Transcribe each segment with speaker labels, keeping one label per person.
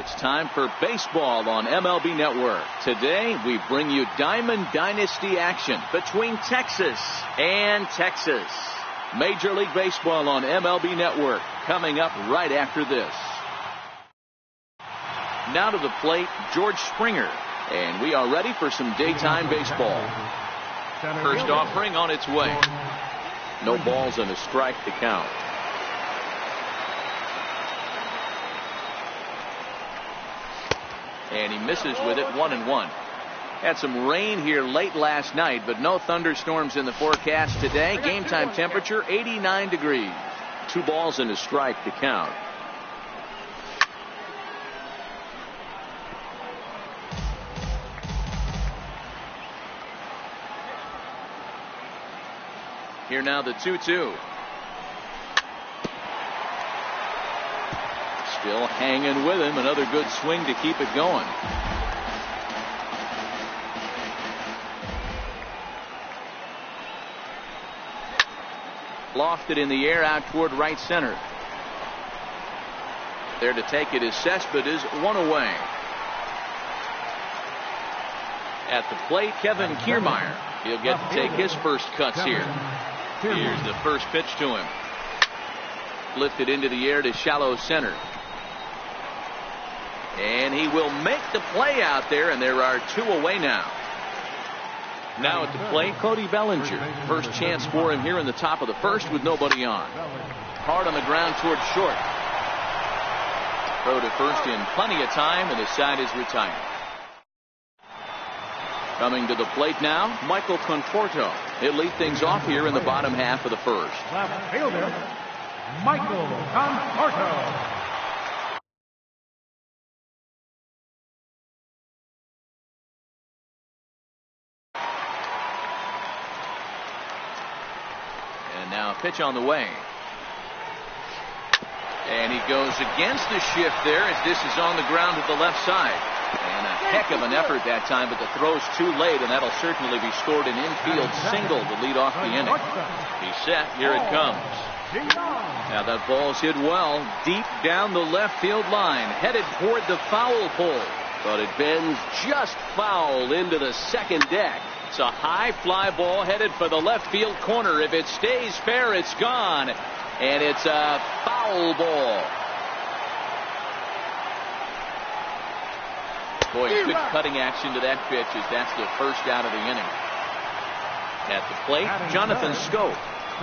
Speaker 1: It's time for baseball on MLB Network. Today, we bring you Diamond Dynasty action between Texas and Texas. Major League Baseball on MLB Network coming up right after this. Now to the plate, George Springer. And we are ready for some daytime baseball. First offering on its way. No balls and a strike to count. And he misses with it, 1-1. Had some rain here late last night, but no thunderstorms in the forecast today. Game time temperature 89 degrees. 2 balls and a strike to count. Here now the 2-2. Still hanging with him. Another good swing to keep it going. Lofted in the air out toward right center. There to take it is Cespedes, 1 away. At the plate, Kevin Kiermaier. He'll get to take his first cuts here. Here's the first pitch to him. Lifted into the air to shallow center. And he will make the play out there, and there are 2 away now. Now at the plate, Cody Bellinger. First chance for him here in the top of the first with nobody on. Hard on the ground towards short. Throw to first in plenty of time, and the side is retired. Coming to the plate now, Michael Conforto. He'll lead things off here in the bottom half of the first.
Speaker 2: Left fielder, Michael Conforto.
Speaker 1: And now a pitch on the way. And he goes against the shift there as this is on the ground to the left side. And a heck of an effort that time, but the throw's too late, and that'll certainly be scored an infield single to lead off the inning. He's set. Here it comes. Now that ball's hit well deep down the left field line, headed toward the foul pole, but it bends just foul into the second deck. It's a high fly ball headed for the left field corner. If it stays fair, it's gone, and it's a foul ball. Boy, good cutting action to that pitch as that's the first out of the inning. At the plate, Jonathan Schoop.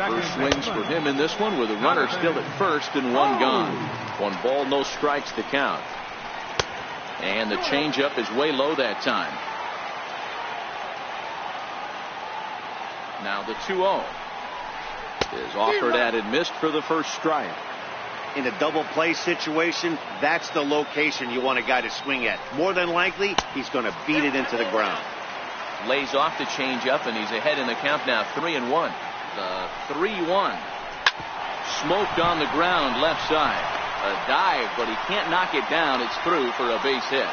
Speaker 1: First swings for him in this one with a runner still at first and 1 gone. 1 ball, no strikes to count. And the changeup is way low that time. Now the 2-0 is offered at and missed for the first strike.
Speaker 3: In a double play situation, that's the location you want a guy to swing at. More than likely, he's going to beat it into the ground.
Speaker 1: Lays off the changeup, and he's ahead in the count now, 3-1. The 3-1. Smoked on the ground left side. A dive, but he can't knock it down. It's through for a base hit.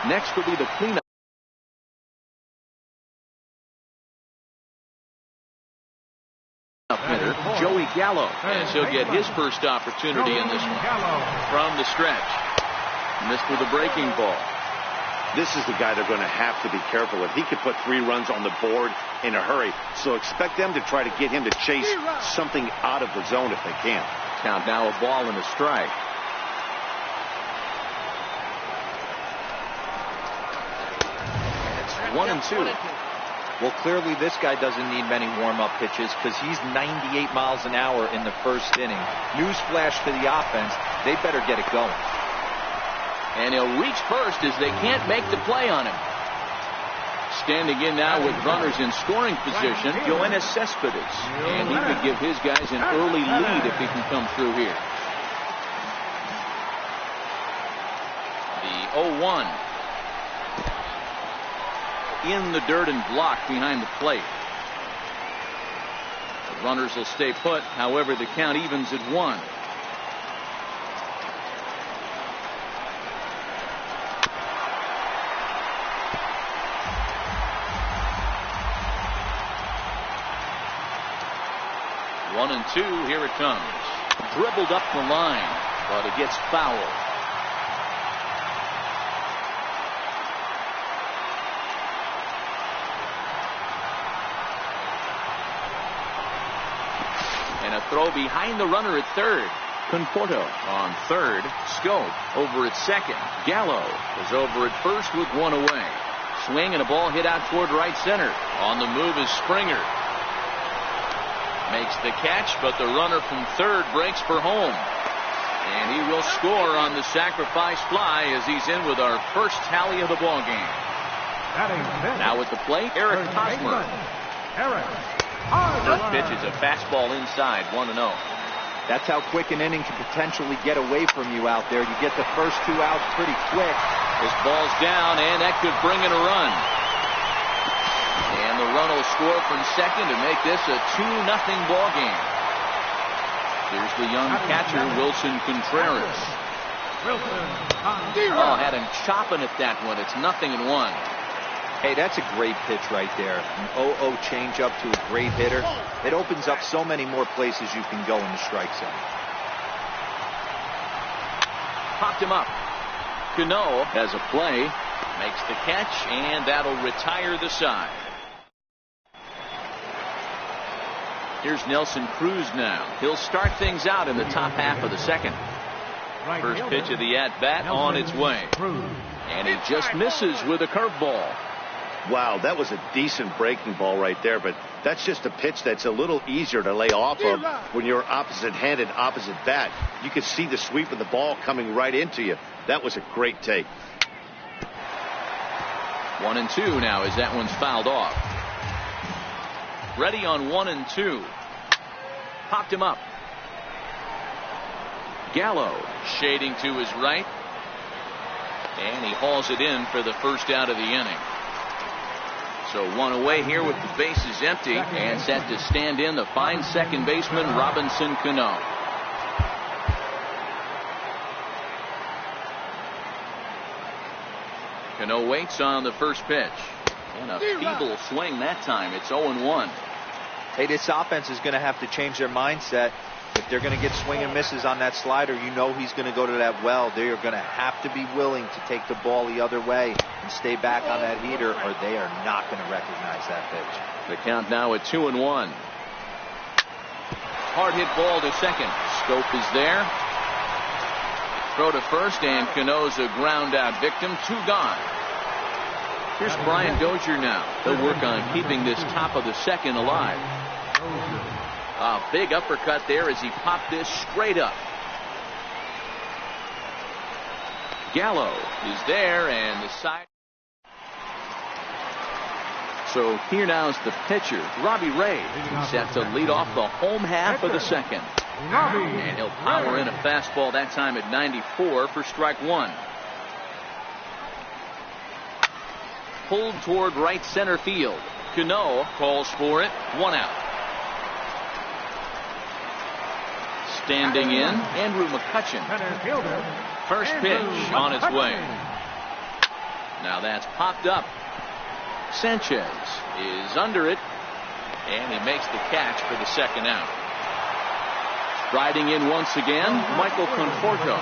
Speaker 1: Next will be the cleanup hitter, Joey Gallo, as he'll get his first opportunity in this one. From the stretch. Missed with a breaking ball.
Speaker 3: This is the guy they're going to have to be careful with. He could put 3 runs on the board in a hurry, so expect them to try to get him to chase something out of the zone if they can.
Speaker 1: Count now a ball and a strike. It's 1-2.
Speaker 4: Well, clearly this guy doesn't need many warm-up pitches because he's 98 miles an hour in the first inning. Newsflash to the offense, they better get it going.
Speaker 1: And he'll reach first as they can't make the play on him. Standing in now with runners in scoring position, Yoenis Cespedes. And he could give his guys an early lead if he can come through here. The 0-1. In the dirt and blocked behind the plate. The runners will stay put. However, the count evens at 1. One and two. Here it comes. Dribbled up the line, but it gets fouled. throw behind the runner at third. Conforto on third. Scope over at second. Gallo is over at first with one away. Swing and a ball hit out toward right center. On the move is Springer. Makes the catch, but the runner from third breaks for home. And he will score on the sacrifice fly as he's in with our first tally of the ball game. Now at the plate, Eric Hosmer. First pitch is a fastball inside, 1-0.
Speaker 4: That's how quick an inning can potentially get away from you out there. You get the first 2 outs pretty quick.
Speaker 1: This ball's down, and that could bring in a run. And the run will score from second to make this a 2-0 ball game. Here's the young catcher, Wilson Contreras. Oh, had him chopping at that one. It's 0-1.
Speaker 4: Hey, that's a great pitch right there. An 0-0 changeup to a great hitter. It opens up so many more places you can go in the strike zone.
Speaker 1: Popped him up. Cano has a play, makes the catch, and that'll retire the side. Here's Nelson Cruz now. He'll start things out in the top half of the second. First pitch of the at-bat on its way. And he just misses with a curveball.
Speaker 3: Wow, that was a decent breaking ball right there, but that's just a pitch that's a little easier to lay off of when you're opposite-handed, opposite bat. You can see the sweep of the ball coming right into you. That was a great take.
Speaker 1: 1-2 now as that one's fouled off. Ready on 1-2. Popped him up. Gallo shading to his right. And he hauls it in for the first out of the inning. So one away here with the bases empty and set to stand in the fine second baseman Robinson Cano. Cano waits on the first pitch. And a feeble swing that time. It's 0-1.
Speaker 4: Hey, this offense is going to have to change their mindset. If they're going to get swing and misses on that slider, you know he's going to go to that well. They are going to have to be willing to take the ball the other way and stay back on that heater, or they are not going to recognize that pitch.
Speaker 1: The count now at 2-1. Hard hit ball to second. Scope is there. Throw to first, and Cano's a ground out victim. 2 gone. Here's Brian Dozier now. He'll work on keeping this top of the second alive. A big uppercut there as he popped this straight up. Gallo is there, and the side. So here now is the pitcher, Robbie Ray, set to lead off the home half of the second. And he'll power in a fastball that time at 94 for strike 1. Pulled toward right center field. Cano calls for it. 1 out. Standing in, Andrew McCutchen. First pitch on its way. Now that's popped up. Sanchez is under it, and he makes the catch for the second out. Striding in once again, Michael Conforto.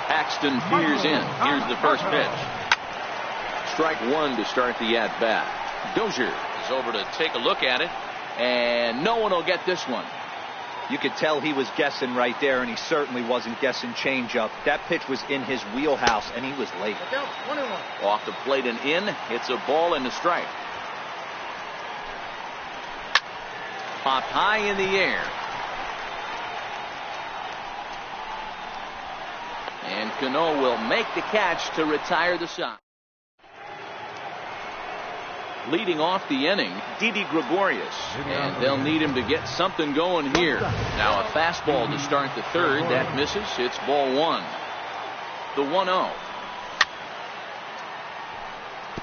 Speaker 1: Paxton peers in. Here's the first pitch. Strike 1 to start the at-bat. Dozier is over to take a look at it, and no one will get this one.
Speaker 4: You could tell he was guessing right there, and he certainly wasn't guessing changeup. That pitch was in his wheelhouse, and he was late.
Speaker 1: Off the plate and in. It's a ball and a strike. Popped high in the air. And Cano will make the catch to retire the side. Leading off the inning, Didi Gregorius, and they'll need him to get something going here. Now a fastball to start the third. That misses. It's ball 1. The 1-0.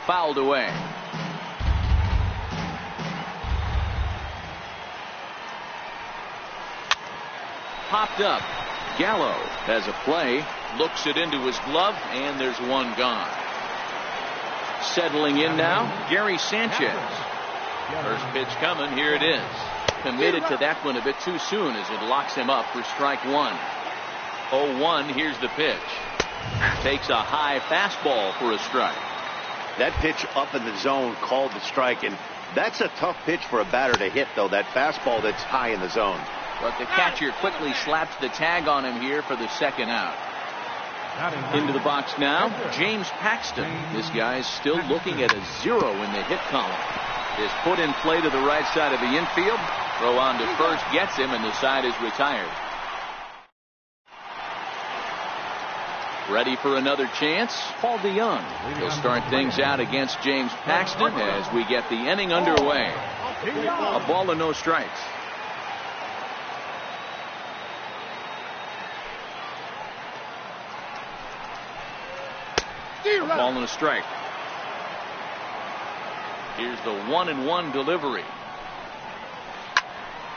Speaker 1: Fouled away. Popped up. Gallo has a play, looks it into his glove, and there's one gone. Settling in now, Gary Sanchez. First pitch coming. Here it is. Committed to that one a bit too soon as it locks him up for strike 1. 0-1. Here's the pitch. Takes a high fastball for a strike.
Speaker 3: That pitch up in the zone called the strike, and that's a tough pitch for a batter to hit, though, that fastball that's high in the zone.
Speaker 1: But the catcher quickly slaps the tag on him here for the second out. Into the box now, James Paxton. This guy's still looking at a 0 in the hit column. Is put in play to the right side of the infield. Throw on to first gets him, and the side is retired. Ready for another chance, Paul DeYoung. He'll start things out against James Paxton as we get the inning underway. A ball and no strikes. A ball and a strike. Here's the 1-1 delivery.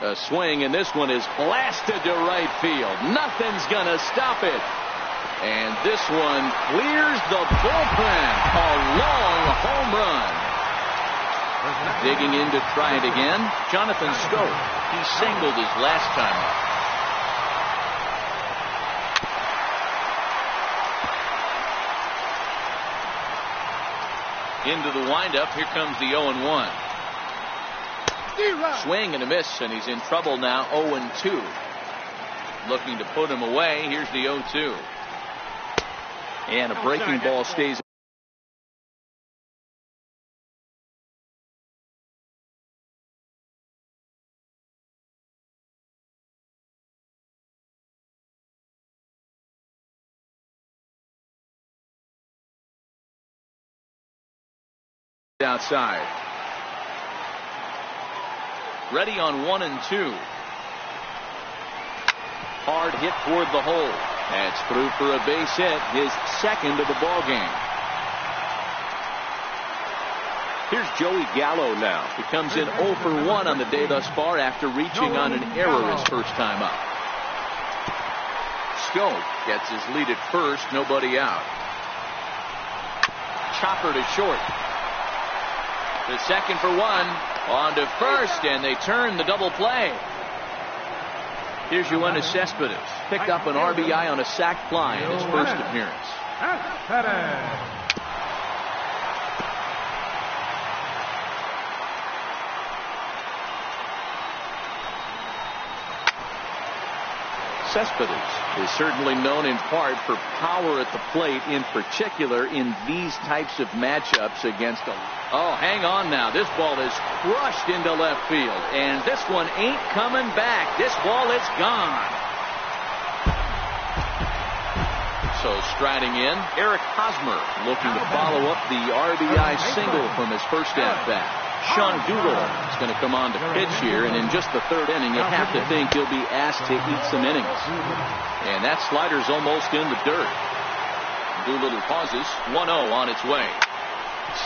Speaker 1: A swing, and this one is blasted to right field. Nothing's gonna stop it. And this one clears the bullpen. A long home run. Digging in to try it again, Jonathan Schoop. He singled his last time up. Into the windup. Here comes the 0-1. Swing and a miss, and he's in trouble now. 0-2. Looking to put him away. Here's the 0-2. And a breaking ball stays. Outside. Ready on 1-2. Hard hit toward the hole. That's through for a base hit, his second of the ball game. Here's Joey Gallo now. He comes in 0 for 1 on the day thus far after reaching on an error his first time up. Schoop gets his lead at first, nobody out. Chopper to short. The second for 1, on to first, and they turn the double play. Here's Yoenis Cespedes. Picked up an RBI on a sac fly in his first appearance. Cespedes is certainly known in part for power at the plate, in particular in these types of matchups against them. Oh, hang on now. This ball is crushed into left field, and this one ain't coming back. This ball is gone. So striding in, Eric Hosmer looking to follow up the RBI single from his first at-bat. Sean Doolittle is going to come on to pitch here, and in just the third inning, you have to think he'll be asked to eat some innings. And that slider's almost in the dirt. Doolittle pauses, 1-0 on its way.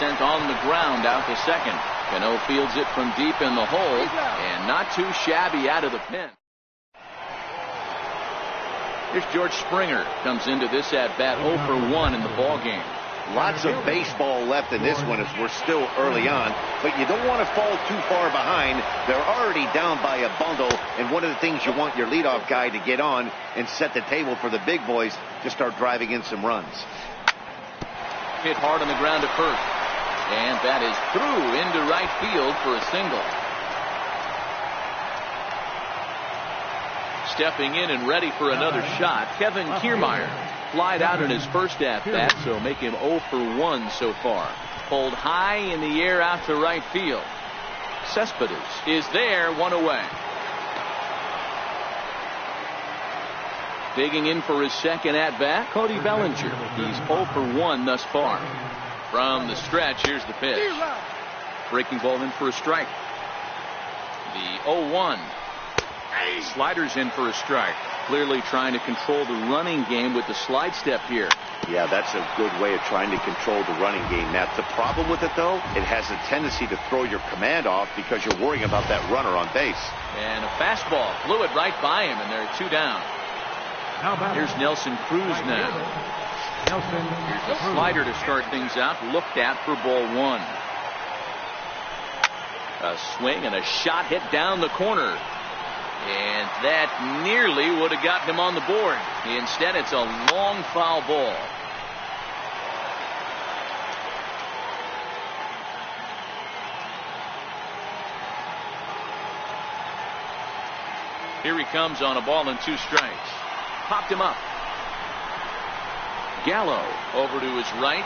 Speaker 1: Sent on the ground out to second. Cano fields it from deep in the hole, and not too shabby out of the pen. Here's George Springer. Comes into this at-bat 0 for 1 in the ball game.
Speaker 3: Lots of baseball left in this one as we're still early on, but you don't want to fall too far behind. They're already down by a bundle, and one of the things you want your leadoff guy to get on and set the table for the big boys to start driving in some runs.
Speaker 1: Hit hard on the ground at first, and that is through into right field for a single. Stepping in and ready for another shot, Kevin Kiermaier. Flied out in his first at-bat, so make him 0 for 1 so far. Pulled high in the air out to right field. Cespedes is there, 1 away. Digging in for his second at-bat, Cody Bellinger. He's 0 for 1 thus far. From the stretch, here's the pitch. Breaking ball in for a strike. The 0-1. Sliders in for a strike. Clearly trying to control the running game with the slide step here.
Speaker 3: Yeah, that's a good way of trying to control the running game. Now, the problem with it, though, it has a tendency to throw your command off because you're worrying about that runner on base.
Speaker 1: And a fastball flew it right by him, and there are 2 down. Here's Nelson Cruz now. Here's the slider to start things out. Looked at for ball 1. A swing and a shot hit down the corner. And that nearly would have gotten him on the board. Instead, it's a long foul ball. Here he comes on a ball and 2 strikes. Popped him up. Gallo over to his right.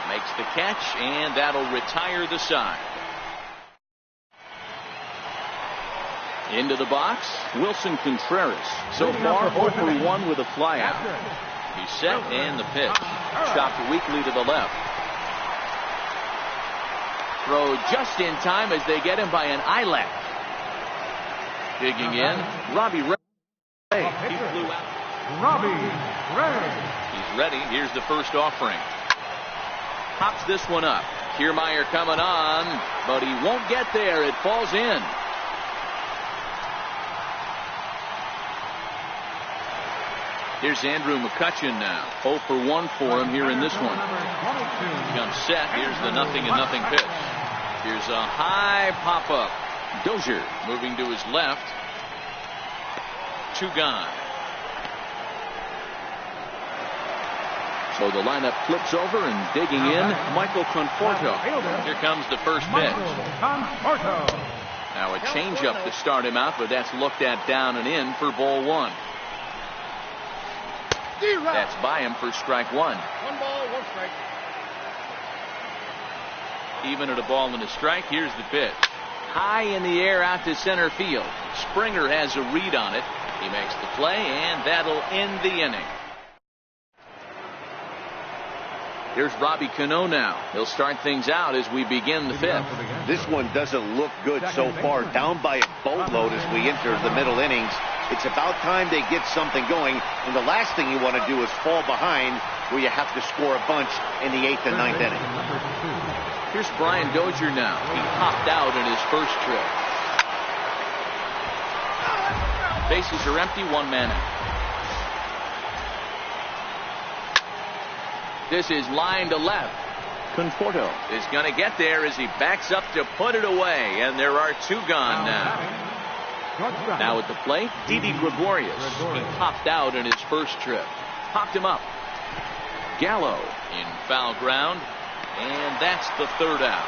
Speaker 1: Makes the catch, and that'll retire the side. Into the box, Wilson Contreras. So far, 0 for 1 with a flyout. He's set, and the pitch. Chopped weakly to the left. Throw just in time as they get him by an eyelash. Digging in, Robbie Ray. He flew out.
Speaker 2: Robbie Ray.
Speaker 1: He's ready. Here's the first offering. Pops this one up. Kiermaier coming on, but he won't get there. It falls in. Here's Andrew McCutchen now. 0 for 1 for him here in this one. Comes set. Here's the 0-0 pitch. Here's a high pop-up. Dozier moving to his left. 2 gone. So the lineup flips over and digging in, Michael Conforto. Here comes the first pitch. Now a changeup to start him out, but that's looked at down and in for ball 1. That's by him for strike 1.
Speaker 2: 1 ball, 1 strike.
Speaker 1: Even at a ball and a strike, here's the pitch. High in the air out to center field. Springer has a read on it. He makes the play, and that'll end the inning. Here's Robbie Cano now. He'll start things out as we begin the 5th.
Speaker 3: This one doesn't look good so far. Down by a boatload as we enter the middle innings. It's about time they get something going, and the last thing you want to do is fall behind where you have to score a bunch in the 8th and 9th inning.
Speaker 1: Here's Brian Dozier now. He popped out in his first trip. Bases are empty, 1 man out. This is line to left. Conforto is going to get there as he backs up to put it away, and there are 2 gone now. Now at the plate, Didi Gregorius. He popped out in his first trip. Popped him up. Gallo in foul ground, and that's the 3rd out.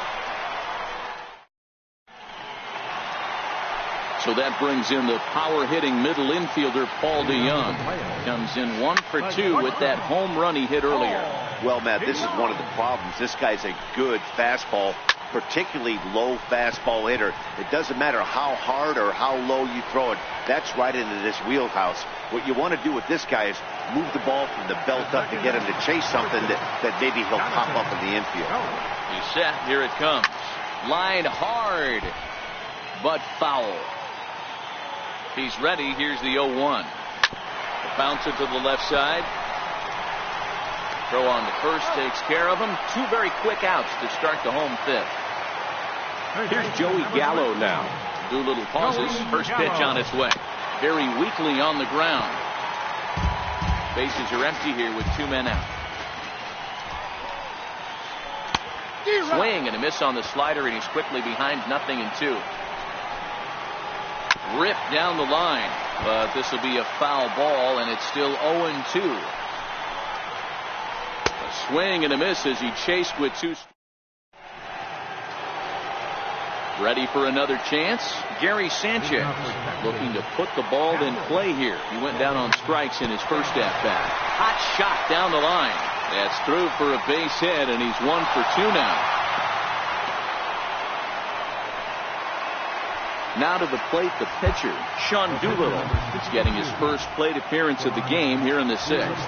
Speaker 1: So that brings in the power-hitting middle infielder Paul DeYoung. Comes in 1 for 2 with that home run he hit earlier.
Speaker 3: Well, Matt, this is one of the problems. This guy's a good fastball, particularly low fastball hitter. It doesn't matter how hard or how low you throw it. That's right into this wheelhouse. What you want to do with this guy is move the ball from the belt up to get him to chase something that maybe he'll pop up in the infield.
Speaker 1: He's set. Here it comes. Line hard, but foul. He's ready. Here's the 0-1. Bounce it to the left side. Throw on to first takes care of him. 2 very quick outs to start the home 5th. Here's Joey Gallo now. Doolittle pauses. First pitch on its way. Very weakly on the ground. Bases are empty here with 2 men out. Swing and a miss on the slider, and he's quickly behind 0-2. Ripped down the line, but this will be a foul ball, and it's still 0-2. A swing and a miss as he chased with 2. Ready for another chance. Gary Sanchez looking to put the ball in play here. He went down on strikes in his first at-bat. Hot shot down the line. That's through for a base hit, and he's 1 for 2 now. Now to the plate, the pitcher, Sean Doolittle, is getting his first plate appearance of the game here in the 6th.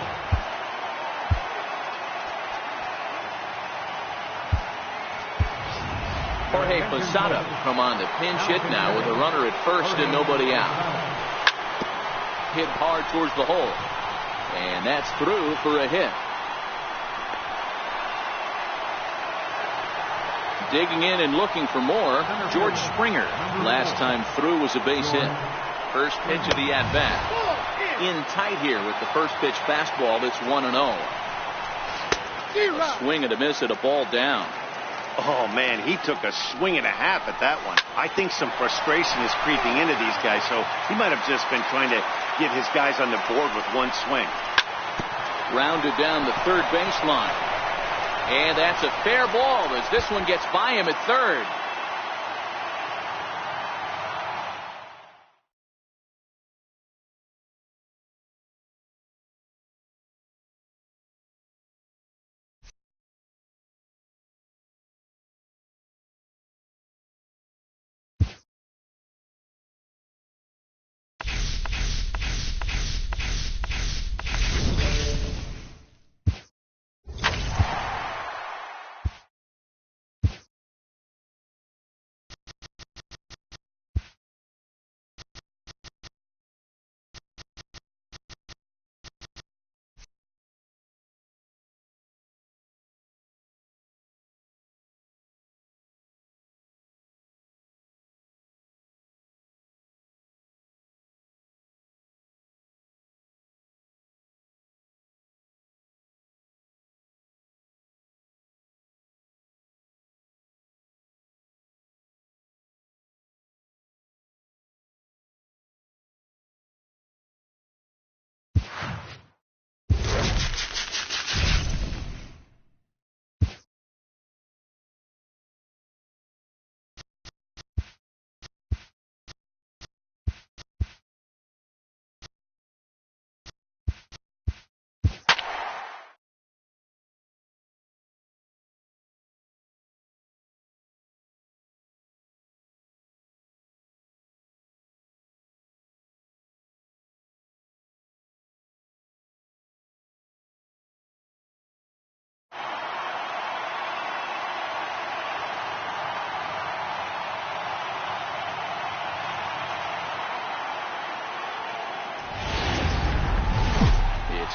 Speaker 1: Jorge Posada come on to pinch hit now with a runner at first and nobody out. Hit hard towards the hole, and that's through for a hit. Digging in and looking for more, George Springer. Last time through was a base hit. First pitch of the at-bat. In tight here with the first pitch fastball. It's 1-0. A swing and a miss at a ball down.
Speaker 3: Oh, man, he took a swing and a half at that one. I think some frustration is creeping into these guys, so he might have just been trying to get his guys on the board with 1 swing.
Speaker 1: Rounded down the third baseline. And that's a fair ball as this one gets by him at third.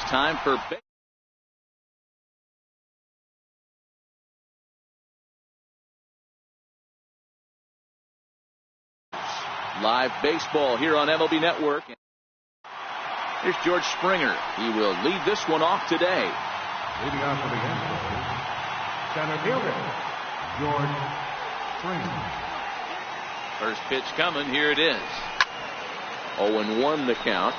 Speaker 1: It's time for live baseball here on MLB Network. Here's George Springer. He will lead this one off today.
Speaker 2: Leading off for the game, center fielder, George Springer.
Speaker 1: First pitch coming. Here it is. 0-1 the count.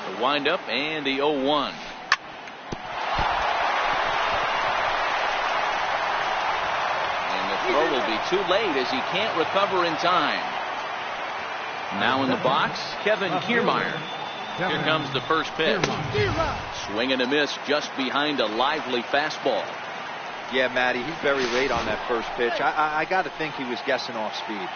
Speaker 1: The windup and the 0-1. Throw will be too late as he can't recover in time. Now in the box, Kevin Kiermaier. Here comes the first pitch. Swing and a miss just behind a lively fastball.
Speaker 4: Yeah, Matty, he's very late on that first pitch. I got to think he was guessing off speed.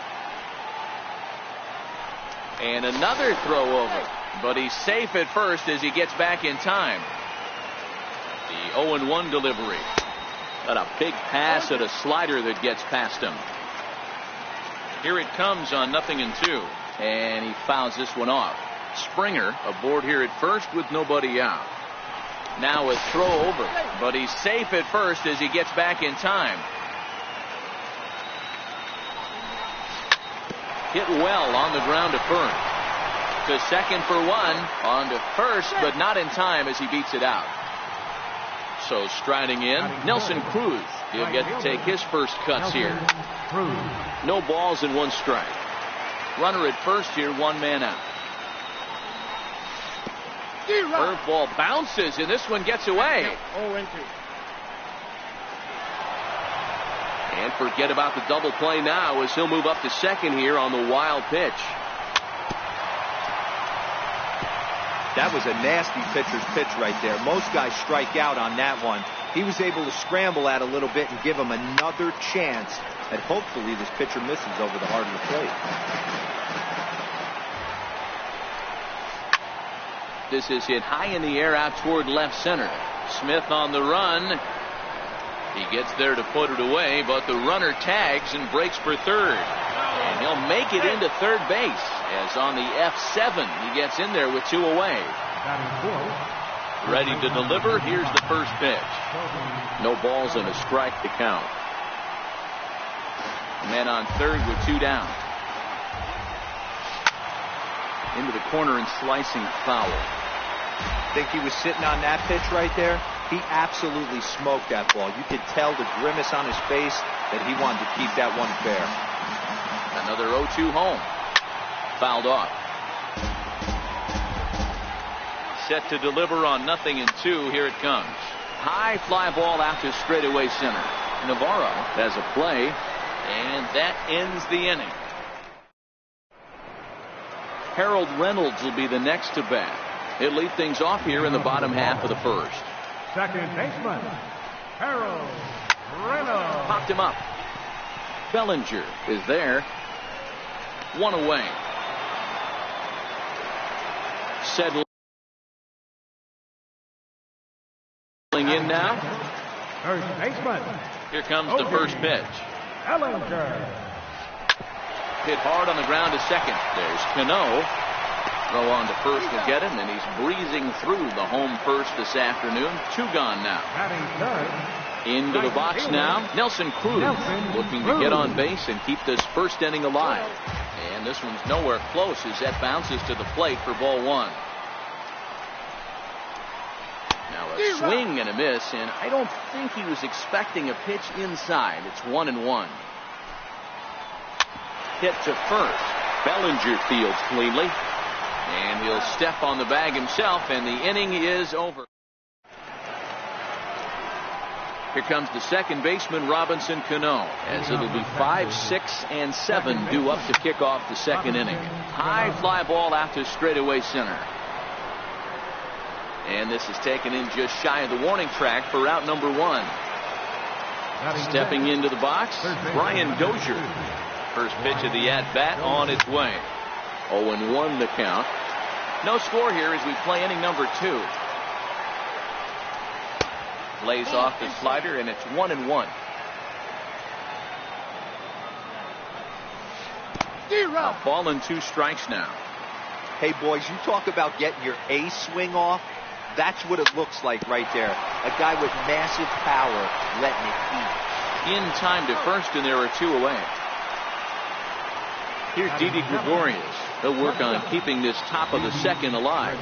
Speaker 1: And another throw over, but he's safe at first as he gets back in time. The 0-1 delivery. Got a big pass at a slider that gets past him. Here it comes on 0-2. And he fouls this one off. Springer aboard here at first with nobody out. Now a throw over, but he's safe at first as he gets back in time. Hit well on the ground to first. To second for one. On to first, but not in time as he beats it out. So striding in, Nelson Cruz. He'll get to take his first cuts here. No balls and one strike. Runner at first here, one man out. Curveball bounces, and this one gets away. And forget about the double play now as he'll move up to second here on the wild pitch.
Speaker 4: That was a nasty pitcher's pitch right there. Most guys strike out on that one. He was able to scramble at a little bit and give him another chance that hopefully this pitcher misses over the heart of the plate.
Speaker 1: This is hit high in the air out toward left center. Smith on the run. He gets there to put it away, but the runner tags and breaks for third. And he'll make it into third base as on the F7 he gets in there with two away. Ready to deliver. Here's the first pitch. No balls and a strike to count. Men on third with two down. Into the corner and slicing foul.
Speaker 4: Think he was sitting on that pitch right there? He absolutely smoked that ball. You could tell the grimace on his face that he wanted to keep that one fair.
Speaker 1: Another 0-2 home. Fouled off. Set to deliver on 0-2. Here it comes. High fly ball out to straightaway center. Navarro has a play, and that ends the inning. Harold Reynolds will be the next to bat. He'll lead things off here in the bottom half of the first.
Speaker 2: Second baseman, Harold Reynolds.
Speaker 1: Popped him up. Bellinger is there. One away. Settling in now.
Speaker 2: First baseman.
Speaker 1: Here comes the first pitch.
Speaker 2: Bellinger.
Speaker 1: Hit hard on the ground to second. There's Cano. Throw on to first will get him, and he's breezing through the home first this afternoon. Two gone now. Into the box now. Nelson Cruz looking to get on base and keep this first inning alive. And this one's nowhere close as that bounces to the plate for ball one. Now a swing and a miss, and I don't think he was expecting a pitch inside. It's 1-1. Hit to first. Bellinger fields cleanly. And he'll step on the bag himself, and the inning is over. Here comes the second baseman, Robinson Cano, as it'll be 5, 6, and 7 due up to kick off the second inning. High fly ball out to straightaway center. And this is taken in just shy of the warning track for out number one. Stepping into the box, Brian Dozier. First pitch of the at-bat on its way. 0-1 the count. No score here as we play inning number 2. Lays off the slider, and it's 1-1. A ball and 2 strikes now.
Speaker 4: Hey, boys, you talk about getting your A swing off. That's what it looks like right there. A guy with massive power letting it eat.
Speaker 1: In time to first, and there are 2 away. Here's Didi Gregorius. He'll work on keeping this top of the second alive.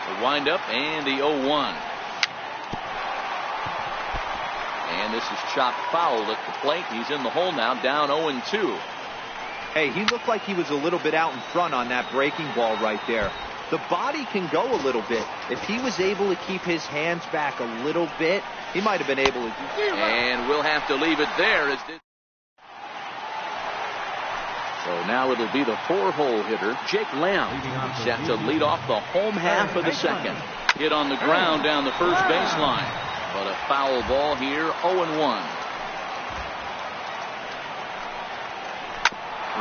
Speaker 1: The windup and the 0-1. And this is chopped foul at the plate. He's in the hole now, down 0-2.
Speaker 4: Hey, he looked like he was a little bit out in front on that breaking ball right there. The body can go a little bit. If he was able to keep his hands back a little bit, he might have been able to.
Speaker 1: And we'll have to leave it there. So now it'll be the 4-hole hitter, Jake Lamb, set to lead off the home half of the second. Hit on the ground down the first baseline. But a foul ball here, 0-1.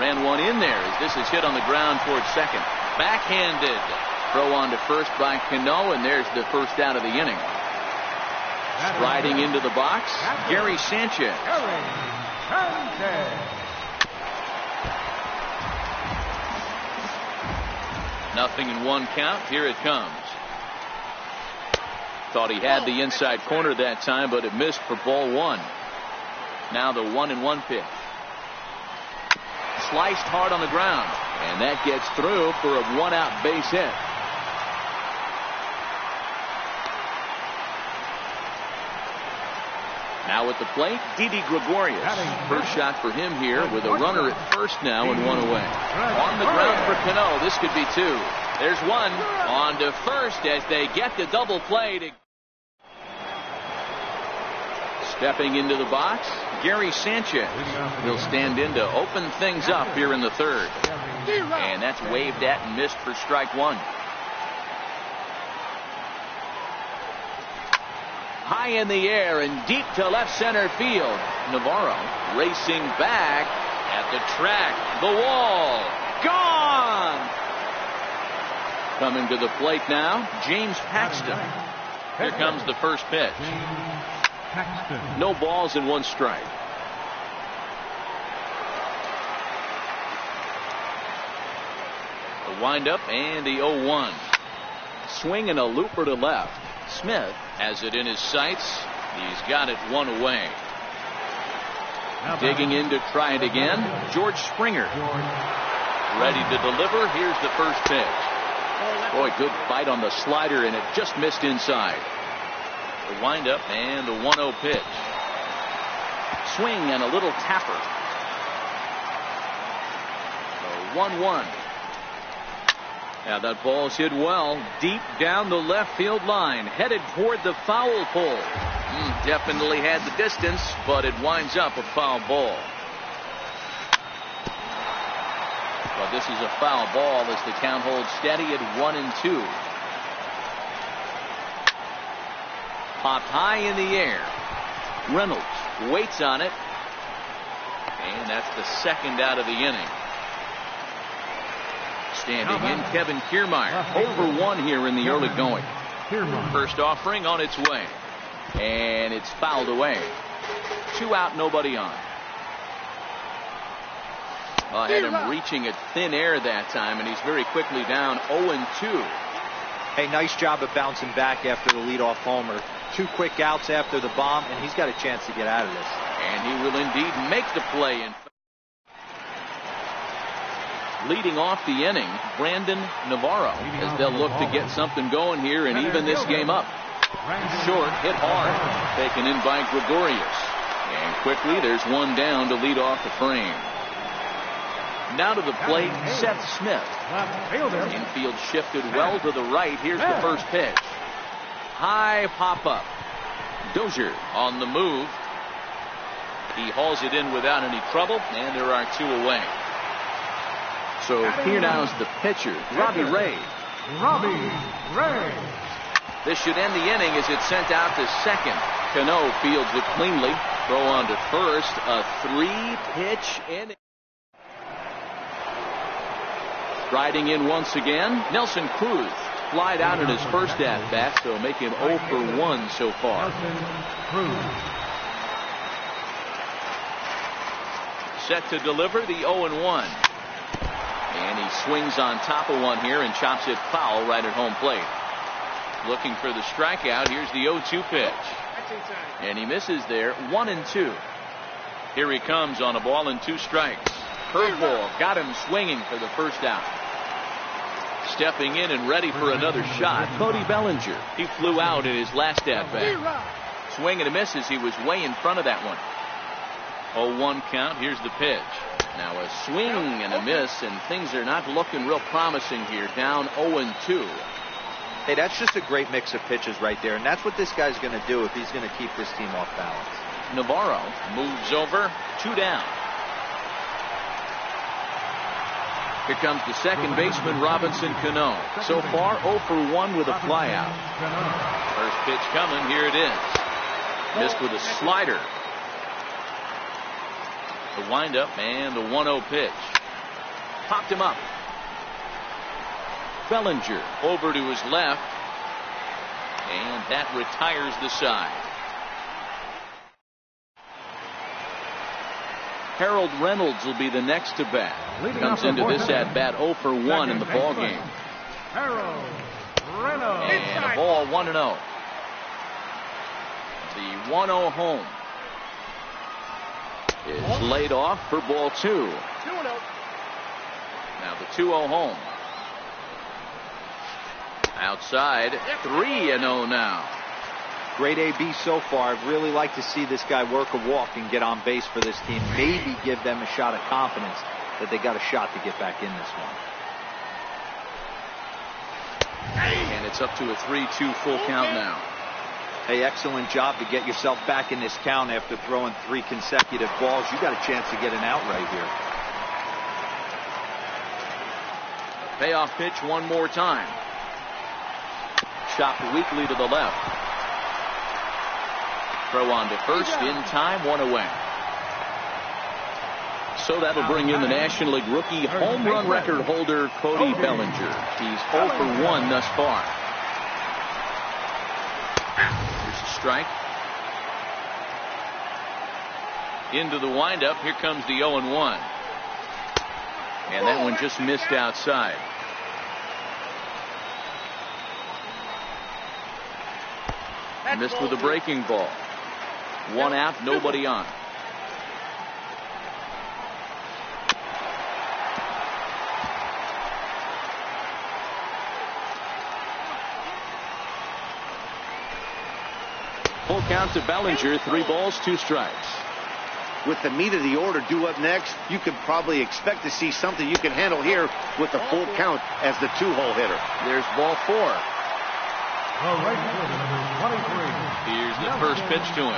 Speaker 1: Ran one in there as this is hit on the ground towards second. Backhanded. Throw on to first by Cano, and there's the first out of the inning. Striding into the box, Gary Sanchez. Nothing in 1 count. Here it comes. Thought he had the inside corner that time, but it missed for ball 1. Now the 1-1 pitch. Sliced hard on the ground, and that gets through for a 1-out base hit. Now at the plate, Didi Gregorius. First shot for him here with a runner at first now and 1 away. On the ground for Cano. This could be 2. There's 1 on to first as they get the double play. Stepping into the box, Gary Sanchez. He'll stand in to open things up here in the third. And that's waved at and missed for strike 1. High in the air and deep to left center field. Navarro racing back at the track. The wall. Gone! Coming to the plate now, James Paxton. Here comes the first pitch. No balls and 1 strike. The windup and the 0-1. Swing and a looper to left. Smith has it in his sights. He's got it 1 away. Digging in to try it again, George Springer. Ready to deliver. Here's the first pitch. Boy, good bite on the slider, and it just missed inside. The windup and the 1-0 pitch. Swing and a little tapper. The 1-1. Now that ball's hit well, deep down the left field line, headed toward the foul pole. Definitely had the distance, but it winds up a foul ball. But this is a foul ball as the count holds steady at 1-2. Popped high in the air. Reynolds waits on it. And that's the second out of the inning. Standing in, Kevin Kiermaier. Over 1 here in the early going. First offering on its way. And it's fouled away. 2 out, nobody on. Had him reaching at thin air that time, and he's very quickly down 0-2.
Speaker 4: Hey, nice job of bouncing back after the leadoff homer. 2 quick outs after the bomb, and he's got a chance to get out of this.
Speaker 1: And he will indeed make the play. Leading off the inning, Brandon Navarro, as they'll look to get something going here and even this game up. Short, hit hard, taken in by Gregorius. And quickly, there's 1 down to lead off the frame. Now to the plate, Seth Smith. Infield shifted well to the right. Here's the first pitch. High pop-up. Dozier on the move. He hauls it in without any trouble, and there are 2 away. So here now is the pitcher, Robbie Ray. This should end the inning as it's sent out to second. Cano fields it cleanly. Throw on to first. A 3-pitch inning. Riding in once again, Nelson Cruz. Flied out in his first at-bat, so make him 0 for 1 so far. set to deliver the 0-1. And he swings on top of one here and chops it foul right at home plate. Looking for the strikeout. Here's the 0-2 pitch. And he misses there. 1-2. Here he comes on a ball and 2 strikes. Curveball got him swinging for the first out. Stepping in and ready for another shot, Cody Bellinger. He flew out in his last at-bat. Swing and a miss as he was way in front of that one. 0-1 count. Here's the pitch. Now a swing and a miss, and things are not looking real promising here. Down 0-2.
Speaker 4: Hey, that's just a great mix of pitches right there, and that's what this guy's going to do if he's going to keep this team off balance.
Speaker 1: Navarro moves over. 2 down. Here comes the second baseman, Robinson Cano. So far, 0 for 1 with a flyout. First pitch coming. Here it is. Missed with a slider. The windup and the 1-0 pitch. Popped him up. Bellinger over to his left. And that retires the side. Harold Reynolds will be the next to bat. Comes into this at bat 0 for 1 in the ball game.
Speaker 2: Harold Reynolds.
Speaker 1: And a ball 1-0. The 1-0 home is laid off for ball 2. Now the 2-0 home. Outside 3-0 now.
Speaker 4: Great AB so far. I'd really like to see this guy work a walk and get on base for this team. Maybe give them a shot of confidence that they got a shot to get back in this one.
Speaker 1: And it's up to a 3-2 full count now.
Speaker 4: Hey, excellent job to get yourself back in this count after throwing 3 consecutive balls. You got a chance to get an out right here.
Speaker 1: Payoff pitch one more time. Chopped weakly to the left. Throw on to first in time, 1 away. So that'll bring in the National League rookie home run record holder, Cody Bellinger. He's 0 for 1 thus far. Here's a strike. Into the windup. Here comes the 0-1. And that one just missed outside. Missed with a breaking ball. 1 out, nobody on. Full count to Bellinger. 3 balls, 2 strikes.
Speaker 3: With the meat of the order due up next, you could probably expect to see something you can handle here with the full count as the 2-hole hitter.
Speaker 1: There's ball 4.
Speaker 2: Number 23.
Speaker 1: Here's the first pitch to him.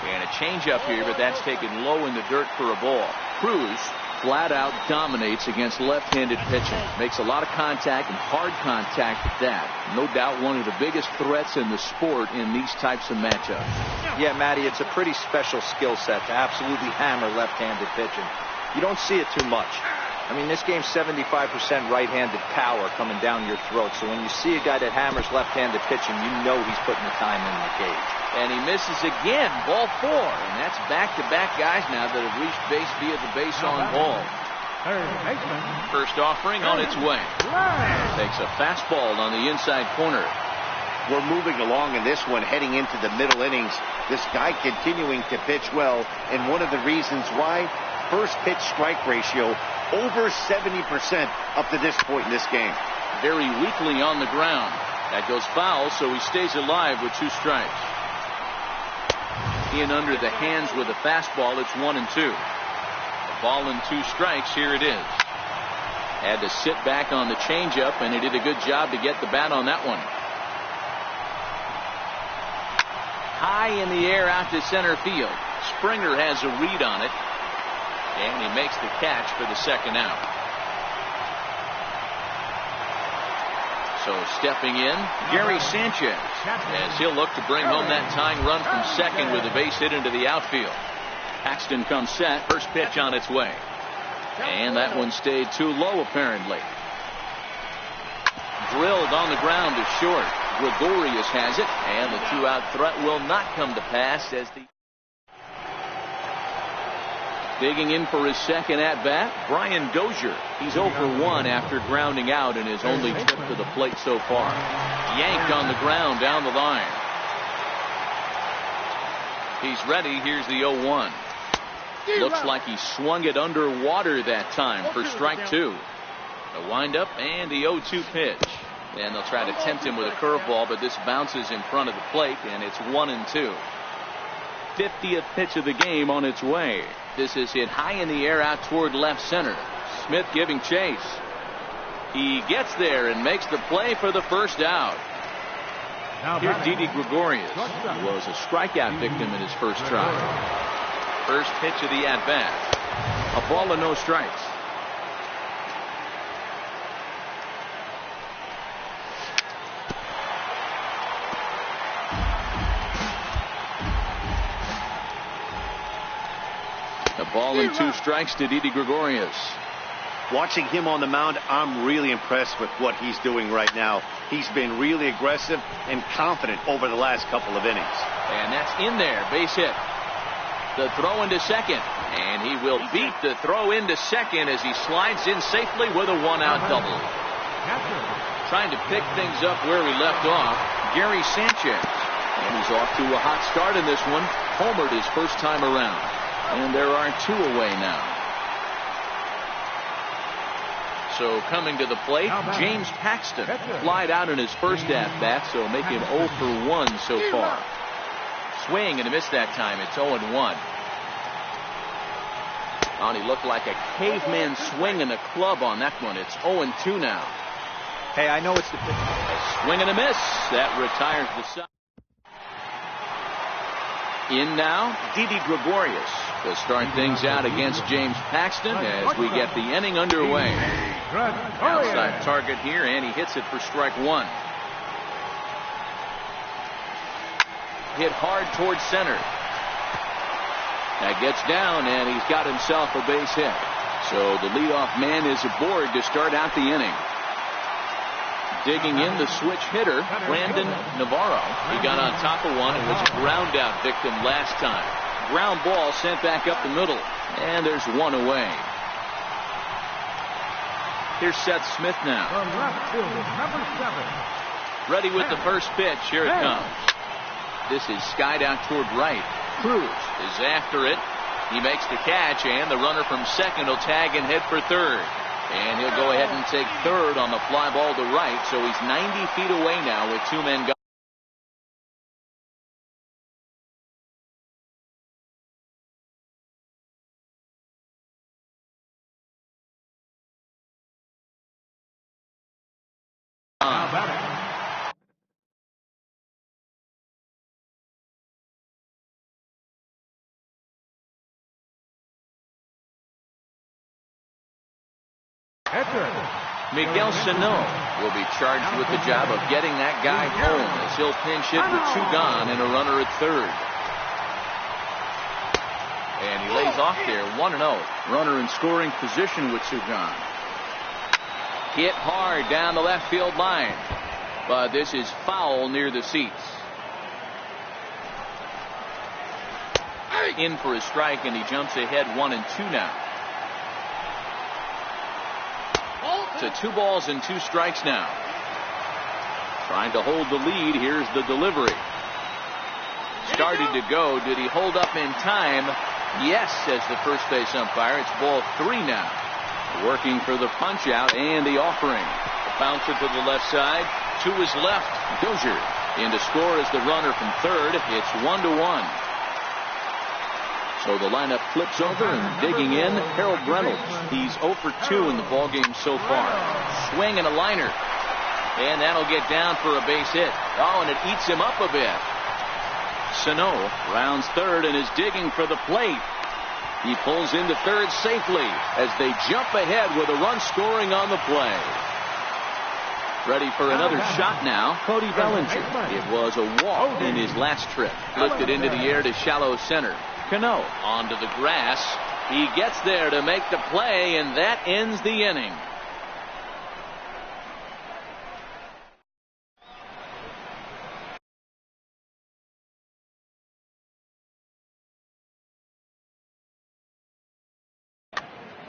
Speaker 1: And a changeup here, but that's taken low in the dirt for a ball. Cruz flat out dominates against left-handed pitching. Makes a lot of contact and hard contact at that. No doubt one of the biggest threats in the sport in these types of matchups.
Speaker 4: Yeah, Matty, it's a pretty special skill set to absolutely hammer left-handed pitching. You don't see it too much. I mean, this game's 75% right-handed power coming down your throat. So when you see a guy that hammers left-handed pitching, you know he's putting the time in the cage.
Speaker 1: And he misses again. Ball 4. And that's back-to-back guys now that have reached base via the base on ball. First offering on its way. Takes a fastball on the inside corner.
Speaker 3: We're moving along in this one, heading into the middle innings. This guy continuing to pitch well. And one of the reasons why, first pitch strike ratio over 70% up to this point in this game.
Speaker 1: Very weakly on the ground. That goes foul, so he stays alive with 2 strikes. In under the hands with a fastball. It's 1-2. A ball and 2 strikes. Here it is. Had to sit back on the changeup, and he did a good job to get the bat on that one. High in the air out to center field. Springer has a read on it. And he makes the catch for the second out. So stepping in, Gary Sanchez, as he'll look to bring home that tying run from second with a base hit into the outfield. Paxton comes set. First pitch on its way. And that one stayed too low, apparently. Drilled on the ground to short. Gregorius has it, and the 2-out threat will not come to pass as the Digging in for his second at-bat, Brian Dozier. He's 0 for 1 after grounding out in his only trip to the plate so far. Yanked on the ground down the line. He's ready. Here's the 0-1. Looks like he swung it underwater that time for strike 2. The windup and the 0-2 pitch. And they'll try to tempt him with a curveball, but this bounces in front of the plate, and it's 1-2. 50th pitch of the game on its way. This is hit high in the air out toward left center. Smith giving chase. He gets there and makes the play for the first out. Here's Didi Gregorius. He was a strikeout victim in his first try. First pitch of the at-bat. A ball and no strikes. A ball and 2 strikes to Didi Gregorius.
Speaker 3: Watching him on the mound, I'm really impressed with what he's doing right now. He's been really aggressive and confident over the last couple of innings.
Speaker 1: And that's in there. Base hit. The throw into second. And he will beat the throw into second as he slides in safely with a 1-out double. Trying to pick things up where we left off, Gary Sanchez. And he's off to a hot start in this one. Homered his first time around. And there are 2 away now. So coming to the plate, James Paxton flied out in his first at-bat, so make him 0 for 1 so far. Swing and a miss that time. It's 0-1. Oh, he looked like a caveman swinging a club on that one. It's 0-2 now.
Speaker 4: Hey, I know it's the pitch.
Speaker 1: A swing and a miss. That retires the side. In now, Didi Gregorius to start things out against James Paxton as we get the inning underway. Outside target here, and he hits it for strike 1. Hit hard towards center. That gets down, and he's got himself a base hit. So the leadoff man is aboard to start out the inning. Digging in the switch hitter, Brandon Navarro. He got on top of one and was a ground out victim last time. Ground ball sent back up the middle, and there's 1 away. Here's Seth Smith now. Ready with the first pitch. Here it comes. This is skied out toward right. Cruz is after it. He makes the catch, and the runner from second will tag and head for third. And he'll go ahead and take third on the fly ball to right, so he's 90 feet away now with 2 men gone. Miguel Sano will be charged with the job of getting that guy home as he'll pinch hit with 2 gone and a runner at third. And he lays off there 1-0. Runner in scoring position with 2 gone. Hit hard down the left field line, but this is foul near the seats. In for a strike, and he jumps ahead 1-2 now. To 2 balls and 2 strikes now. Trying to hold the lead. Here's the delivery. Started to go. Did he hold up in time? Yes, says the first base umpire. It's ball 3 now. Working for the punch out and the offering. The bouncer to the left side. To his left. Dozier in to score as the runner from third. It's 1-1. So the lineup flips over, and digging in, Harold Reynolds. He's 0 for 2 in the ballgame so far. Swing and a liner. And that'll get down for a base hit. Oh, and it eats him up a bit. Sano rounds third and is digging for the plate. He pulls into third safely as they jump ahead with a run scoring on the play. Ready for another shot now, Cody Bellinger. It was a walk in his last trip. Lifted into the air to shallow center. Cano onto the grass. He gets there to make the play, and that ends the inning.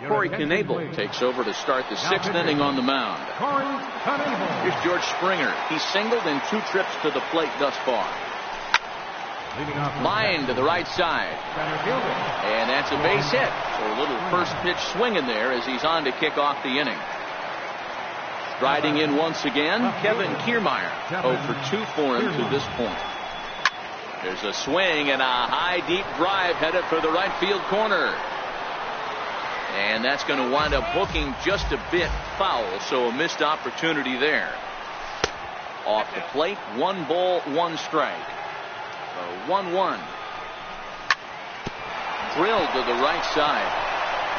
Speaker 1: Corey Knebel takes over to start the 6th inning on the mound. Here's George Springer. He's singled in 2 trips to the plate thus far. Line to the right side. And that's a base hit. So a little first pitch swing in there as he's on to kick off the inning. Striding in once again, Kevin Kiermaier. 0 for 2 for him to this point. There's a swing and a high deep drive headed for the right field corner. And that's going to wind up hooking just a bit foul, so a missed opportunity there. Off the plate, 1 ball, 1 strike. 1-1. Drilled to the right side.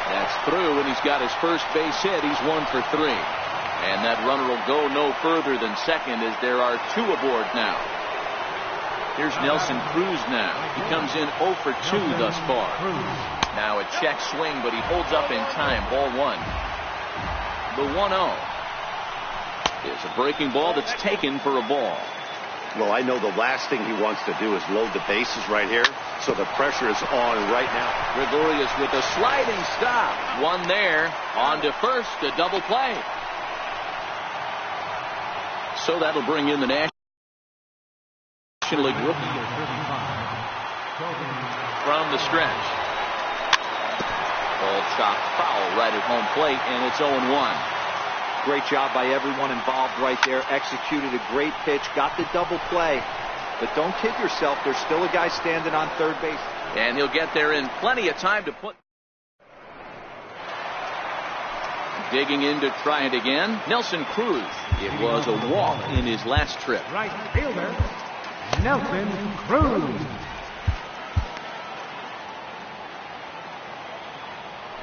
Speaker 1: That's through, and he's got his first base hit. He's 1 for 3. And that runner will go no further than second as there are 2 aboard now. Here's Nelson Cruz now. He comes in 0 for 2 thus far. Now a check swing, but he holds up in time. Ball 1. The 1-0 is a breaking ball that's taken for a ball.
Speaker 3: Well, I know the last thing he wants to do is load the bases right here, so the pressure is on right now.
Speaker 1: Gregorius with a sliding stop. 1 there. On to first, a double play. So that'll bring in the National League rookie from the stretch. Ball chopped foul right at home plate, and it's 0-1.
Speaker 4: Great job by everyone involved right there. Executed a great pitch. Got the double play. But don't kid yourself. There's still a guy standing on third base.
Speaker 1: And he'll get there in plenty of time to put. Digging in to try it again. Nelson Cruz. It was a walk in his last trip.
Speaker 2: Right fielder, Nelson Cruz.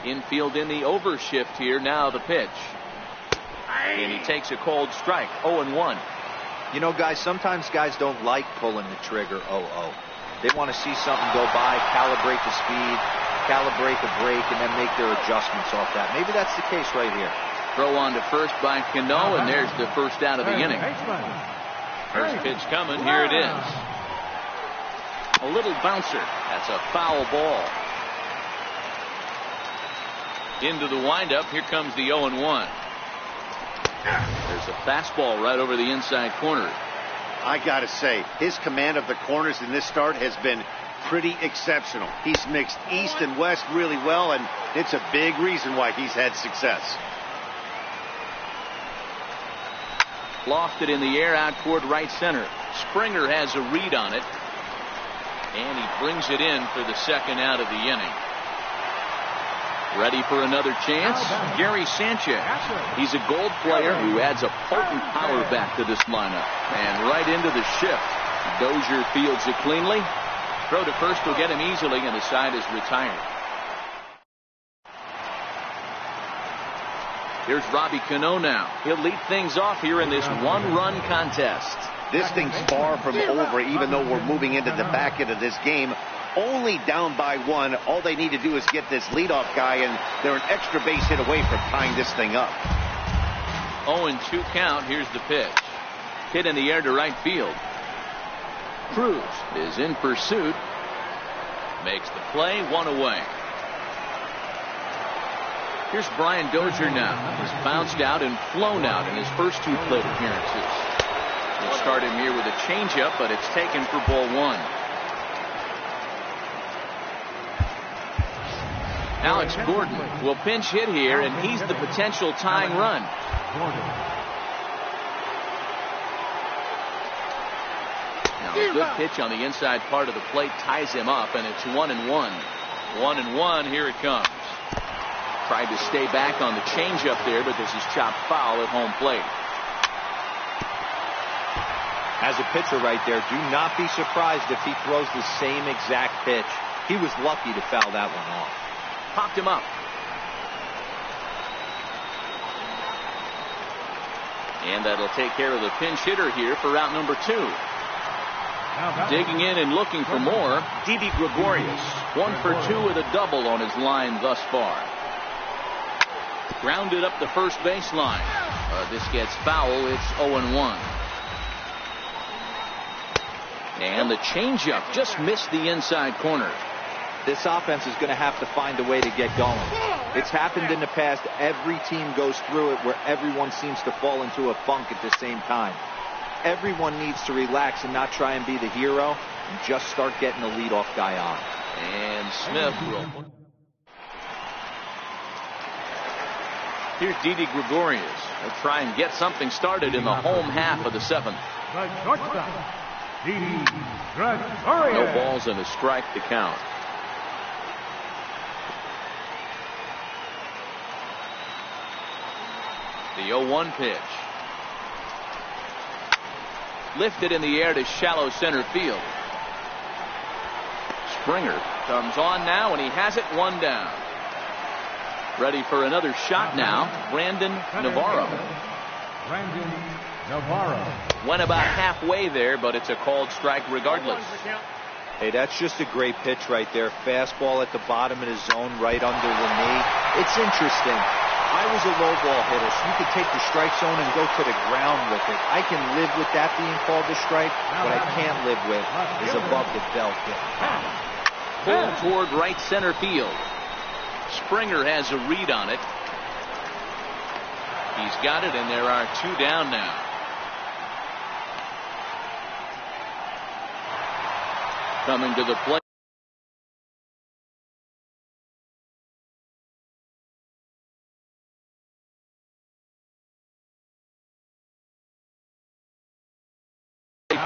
Speaker 1: Infield in the overshift here. Now the pitch. And he takes a cold strike. 0-1.
Speaker 4: You know, guys, sometimes guys don't like pulling the trigger 0-0. They want to see something go by, calibrate the speed, calibrate the break, and then make their adjustments off that. Maybe that's the case right here.
Speaker 1: Throw on to first by Cano, and there's the first out of the inning. First pitch coming. Here it is. A little bouncer. That's a foul ball. Into the windup. Here comes the 0-1. There's a fastball right over the inside corner.
Speaker 3: I got to say, his command of the corners in this start has been pretty exceptional. He's mixed east and west really well, and it's a big reason why he's had success.
Speaker 1: Lofted in the air out toward right center. Springer has a read on it, and he brings it in for the second out of the inning. Ready for another chance? Gary Sanchez. He's a Gold player who adds a potent power back to this lineup. And right into the shift. Dozier fields it cleanly. Throw to first will get him easily, and the side is retired. Here's Robbie Cano now. He'll lead things off here in this 1-run contest.
Speaker 3: This thing's far from over, even though we're moving into the back end of this game. Only down by 1. All they need to do is get this leadoff guy, and they're an extra base hit away from tying this thing up.
Speaker 1: 0-2 count. Here's the pitch. Hit in the air to right field. Cruz is in pursuit. Makes the play. 1 away. Here's Brian Dozier now. He's bounced out and flown out in his first 2 plate appearances. We'll start him here with a changeup, but it's taken for ball 1. Alex Gordon will pinch hit here, and he's the potential tying run. Now a good pitch on the inside part of the plate ties him up, and it's 1-1. 1-1. Here it comes. Tried to stay back on the changeup there, but this is chopped foul at home plate.
Speaker 4: As a pitcher right there, do not be surprised if he throws the same exact pitch. He was lucky to foul that one off.
Speaker 1: Popped him up. And that'll take care of the pinch hitter here for route number 2. Digging in and looking for more, Didi Gregorius. 1 for 2 with a double on his line thus far. Grounded up the first baseline. This gets foul. It's 0-1. And the changeup just missed the inside corner.
Speaker 4: This offense is going to have to find a way to get going. It's happened in the past. Every team goes through it where everyone seems to fall into a funk at the same time. Everyone needs to relax and not try and be the hero and just start getting the leadoff guy on.
Speaker 1: And Smith will. Here's Didi Gregorius. They'll try and get something started in the home half of the seventh.
Speaker 2: The shortstop, Didi Gregorius.
Speaker 1: No balls and a strike to count. The 0-1 pitch. Lifted in the air to shallow center field. Springer comes on now, and he has it, one down. Ready for another shot now, Brandon Navarro.
Speaker 2: Brandon Navarro.
Speaker 1: Went about halfway there, but it's a called strike regardless.
Speaker 4: Hey, that's just a great pitch right there. Fastball at the bottom of the zone, right under the knee. It's interesting. I was a low ball hitter, so you could take the strike zone and go to the ground with it. I can live with that being called a strike. What I can't live with is above the belt hit.
Speaker 1: Pulled toward right center field. Springer has a read on it. He's got it, and there are two down now. Coming to the plate.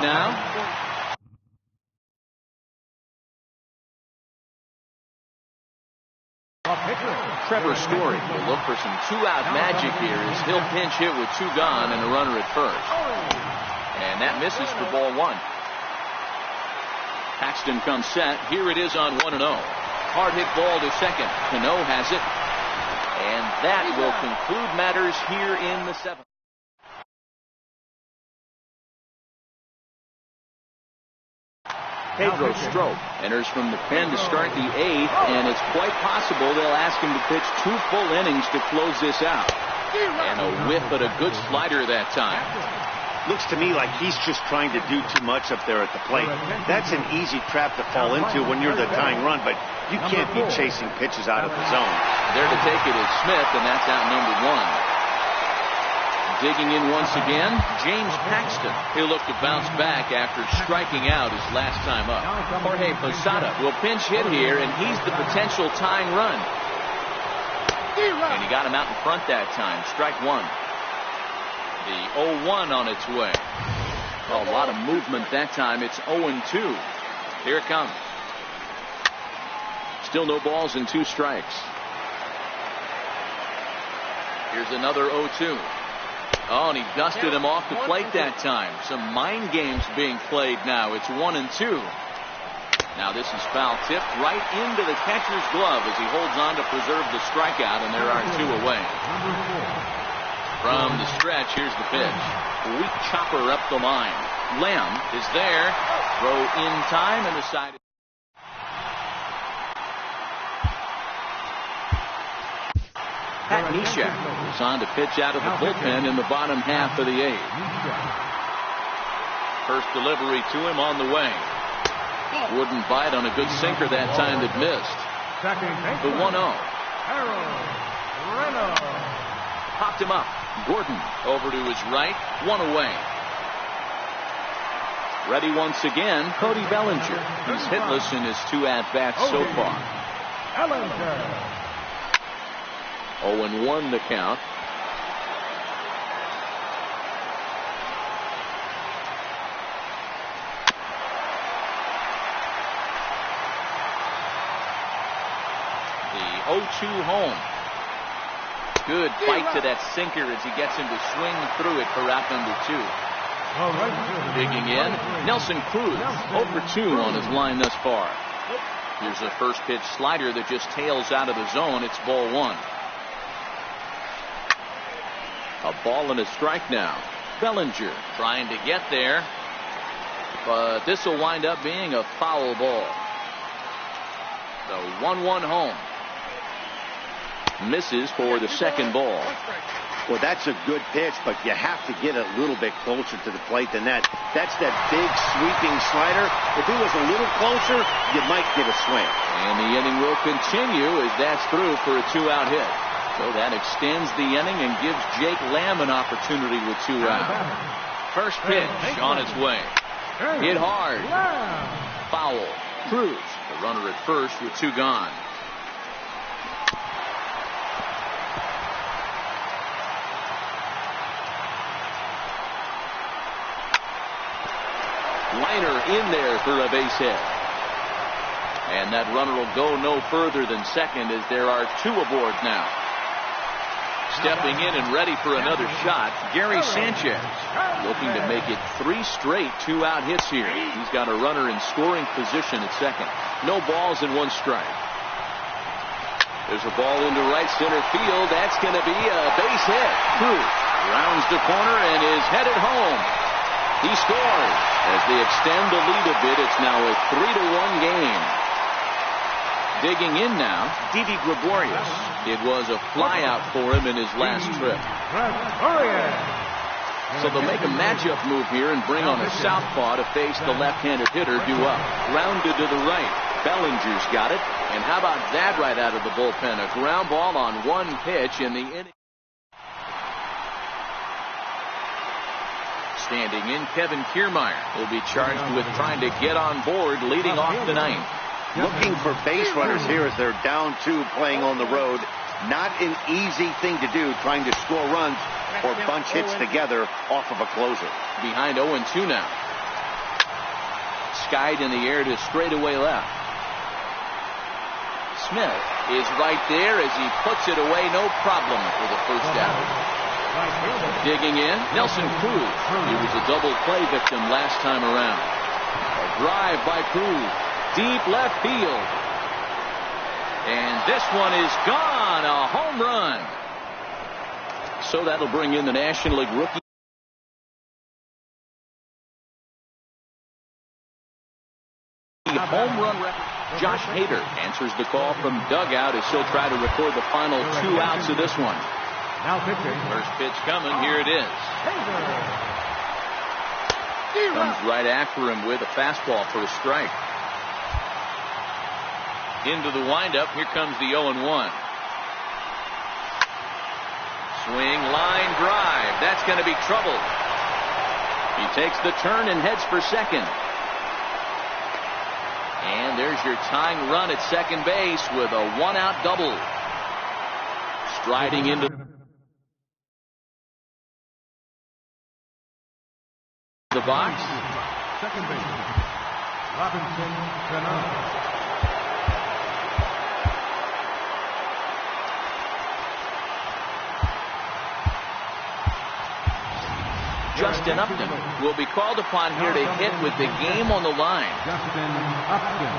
Speaker 1: Now. Trevor Story will look for some two-out magic here as he'll pinch hit with two gone and a runner at first. And that misses for ball one. Paxton comes set. Here it is on 1-0. Hard hit ball to second. Cano has it. And that will conclude matters here in the seventh. Pedro Strop enters from the pen to start the eighth, and it's quite possible they'll ask him to pitch 2 full innings to close this out. And a whiff at a good slider that time.
Speaker 3: Looks to me like he's just trying to do too much up there at the plate. That's an easy trap to fall into when you're the tying run, but you can't be chasing pitches out of the zone.
Speaker 1: There to take it is Smith, and that's out number one. Digging in once again, James Paxton. He'll look to bounce back after striking out his last time up. Jorge Posada will pinch hit here, and he's the potential tying run. And he got him out in front that time. Strike one. The 0-1 on its way. A lot of movement that time. It's 0-2. Here it comes. Still no balls and 2 strikes. Here's another 0-2. Oh, and he dusted him off the plate that time. Some mind games being played now. It's 1-2. Now this is foul tipped right into the catcher's glove as he holds on to preserve the strikeout, and there are 2 away. From the stretch, here's the pitch. Weak chopper up the line. Lem is there. Throw in time, and the side. Pat Neshek is on to pitch out of the bullpen in the bottom half of the 8th. First delivery to him on the way. Wouldn't bite on a good sinker that time that missed. The 1-0. Popped him up. Gordon over to his right. 1 away. Ready once again, Cody Bellinger. He's hitless in his 2 at-bats so far. 0-1 the count. The 0-2 home. Good bite to that sinker as he gets him to swing through it for out number 2. Digging in, Nelson Cruz, 0-2 on his line thus far. Here's a first pitch slider that just tails out of the zone. It's ball 1. A ball and a strike now. Bellinger trying to get there, but this will wind up being a foul ball. The 1-1 home. Misses for the second ball.
Speaker 3: Well, that's a good pitch, but you have to get a little bit closer to the plate than that. That's that big sweeping slider. If it was a little closer, you might get a swing.
Speaker 1: And the inning will continue as that's through for a 2-out hit. So that extends the inning and gives Jake Lamb an opportunity with 2 outs. First pitch on its way. Hit hard. Foul. Cruz, the runner at first with 2 gone. Liner in there for a base hit. And that runner will go no further than second as there are 2 aboard now. Stepping in and ready for another shot, Gary Sanchez, looking to make it 3 straight 2-out hits here. He's got a runner in scoring position at second. No balls and 1 strike. There's a ball into right center field. That's going to be a base hit. Cruz rounds the corner and is headed home. He scores. As they extend the lead a bit, it's now a 3-1 game. Digging in now, Didi Gregorius. It was a flyout for him in his last trip. So they'll make a matchup move here and bring on a southpaw to face the left-handed hitter due up. Grounded to the right. Bellinger's got it. And how about that right out of the bullpen? A ground ball on 1 pitch in the inning. Standing in, Kevin Kiermaier will be charged with trying to get on board leading off the 9th.
Speaker 3: Looking for base runners here as they're down 2 playing on the road. Not an easy thing to do, trying to score runs or bunch hits together off of a closer.
Speaker 1: Behind 0-2 now. Skied in the air to straightaway left. Smith is right there as he puts it away, no problem for the first out. Digging in, Nelson Cruz. He was a double play victim last time around. A drive by Cruz. Deep left field. And this one is gone. A home run. So that'll bring in the National League rookie. Home run record. Josh Hader answers the call from dugout as he'll try to record the final 2 outs of this one.
Speaker 2: Now pitching.
Speaker 1: First pitch coming. Here it is. Comes right after him with a fastball for a strike. Into the windup. Here comes the 0-1. Swing, line drive. That's going to be trouble. He takes the turn and heads for second. And there's your tying run at second base with a 1-out double. Striding into the box.
Speaker 2: Second base. Robinson Cano.
Speaker 1: Justin Upton will be called upon here to hit with the game on the line.
Speaker 2: Justin Upton.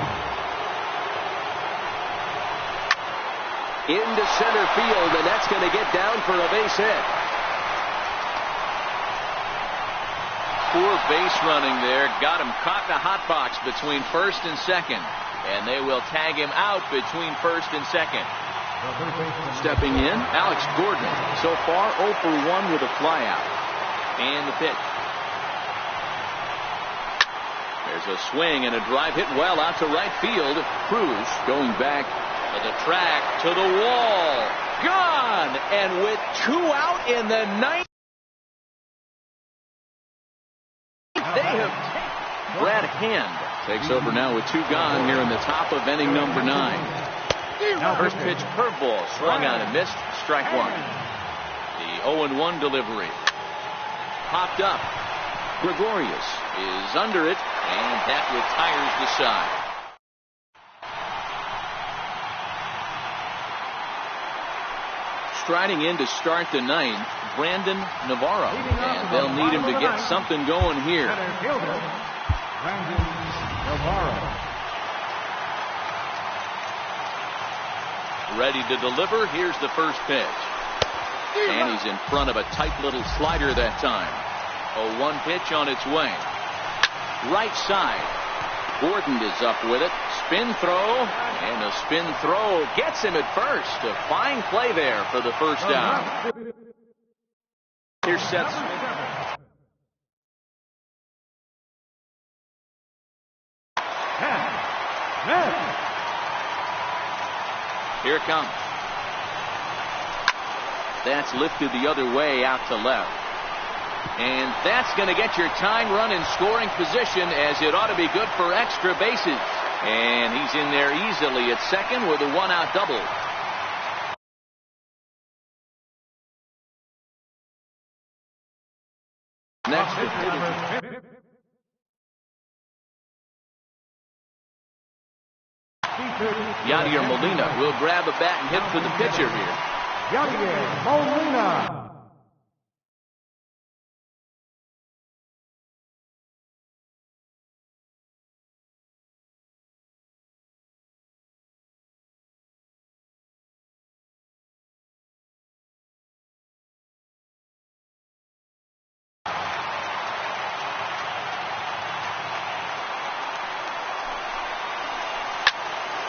Speaker 1: Into center field, and that's going to get down for a base hit. Poor base running there. Got him caught in a hot box between first and second. And they will tag him out between first and second. Stepping in, Alex Gordon. So far 0 for 1 with a flyout. And the pitch. There's a swing and a drive hit well out to right field. Cruz going back to the track, to the wall. Gone! And with 2 out in the 9th. They have taken. Brad Hand takes over now with 2 gone here in the top of inning number 9. First pitch curveball swung on and missed. Strike 1. The 0-1 delivery. Popped up. Gregorius is under it, and that retires the side. Striding in to start the 9th, Brandon Navarro, and they'll need him to get something going here.
Speaker 2: Brandon Navarro.
Speaker 1: Ready to deliver. Here's the first pitch. And he's in front of a tight little slider that time. A 1 pitch on its way. Right side. Gordon is up with it. Spin throw. And a spin throw gets him at first. A fine play there for the first down. Here's Seth. Here it comes. That's lifted the other way out to left. And that's going to get your tying run in scoring position, as it ought to be good for extra bases. And he's in there easily at second with a one-out double. Next to Yadier Molina will grab a bat and hit for the pitcher here.
Speaker 2: Yadier Molina.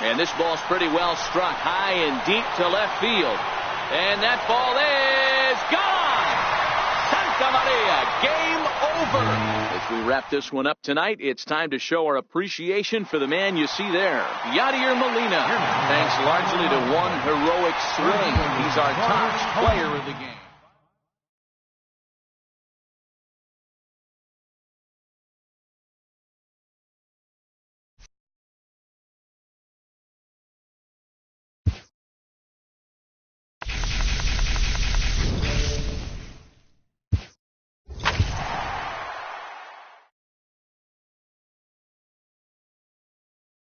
Speaker 1: And this ball's pretty well struck high and deep to left field. And that ball is gone! Santa Maria, game over! As we wrap this one up tonight, it's time to show our appreciation for the man you see there, Yadier Molina. Thanks largely to one heroic swing. He's our top player of the game.